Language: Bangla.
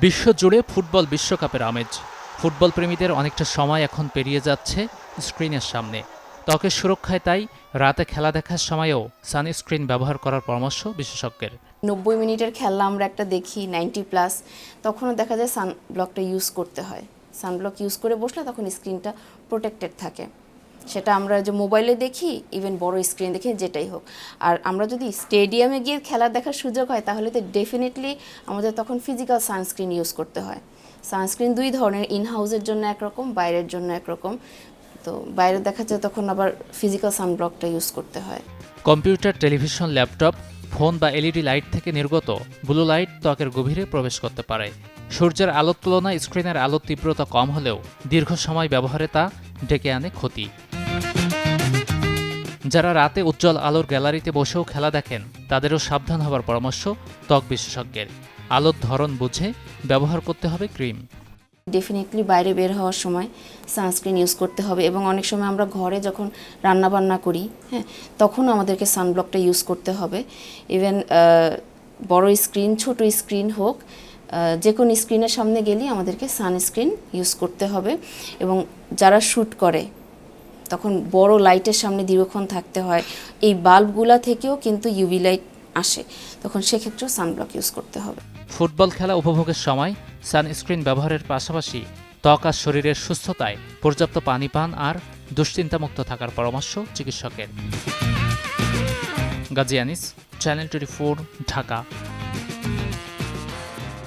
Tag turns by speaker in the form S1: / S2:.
S1: বিশ্বজুড়ে ফুটবল বিশ্বকাপের আমেজ। ফুটবল প্রেমীদের অনেকটা সময় এখন পেরিয়ে যাচ্ছে স্ক্রিনের সামনে। ত্বকের সুরক্ষায় তাই রাতে খেলা দেখার সময়ও সানস্ক্রিন ব্যবহার করার পরামর্শ বিশেষজ্ঞের।
S2: 90 মিনিটের খেলা আমরা একটা দেখি 90+, তখনও দেখা যায় সানব্লকটা ইউজ করতে হয়। সানব্লক ইউজ করে বসলে তখন স্ক্রিনটা প্রোটেক্টেড থাকে। সেটা আমরা যে মোবাইলে দেখি, ইভেন বড় স্ক্রিন দেখি, যেটাই হোক। আর আমরা যদি স্টেডিয়ামে গিয়ে খেলা দেখার সুযোগ হয় তাহলে তো ডেফিনেটলি আমাদের তখন ফিজিক্যাল সানস্ক্রিন ইউজ করতে হয়। সানস্ক্রিন দুই ধরনের, ইন হাউসের জন্য একরকম, বাইরের জন্য একরকম। তো বাইরে দেখা যায় তখন আবার ফিজিক্যাল সানব্লকটা ইউজ করতে হয়।
S1: কম্পিউটার, টেলিভিশন, ল্যাপটপ, ফোন বা এলইডি লাইট থেকে নির্গত ব্লু লাইট ত্বকের গভীরে প্রবেশ করতে পারে। সূর্যের আলোর তুলনায় স্ক্রিনের আলোর তীব্রতা কম হলেও দীর্ঘ সময় ব্যবহারে তা ডেকে আনে ক্ষতি। যারা রাতে উজ্জ্বল আলোর গ্যালারিতে বসেও খেলা দেখেন তাদেরও সাবধান হবার পরামর্শ ত্বক বিশেষজ্ঞের। আলোর ধরন বুঝে ব্যবহার করতে হবে ক্রিম।
S2: ডেফিনেটলি বাইরে বের হওয়ার সময় সানস্ক্রিন ইউজ করতে হবে, এবং অনেক সময় আমরা ঘরে যখন রান্নাবান্না করি, হ্যাঁ, তখনও আমাদেরকে সানব্লকটা ইউজ করতে হবে। ইভেন বড় স্ক্রিন, ছোট স্ক্রিন হোক, যে কোনো স্ক্রিনের সামনে গেলেই আমাদেরকে সানস্ক্রিন ইউজ করতে হবে। এবং যারা শ্যুট করে তখন বড় লাইটের সামনে দীর্ঘক্ষণ থাকতে হয়। এই বাল্বগুলা থেকেও কিন্তু ইউভি লাইট আসে, তখন সেক্ষেত্রেও সানব্লক ইউজ করতে হবে।
S1: ফুটবল খেলা উপভোগের সময় সানস্ক্রিন ব্যবহারের পাশাপাশি ত্বক আর শরীরের সুস্থতায় পর্যাপ্ত পানি পান আর দুশ্চিন্তামুক্ত থাকার পরামর্শ চিকিৎসকের। গাজী আনিস, চ্যানেল 24, ঢাকা।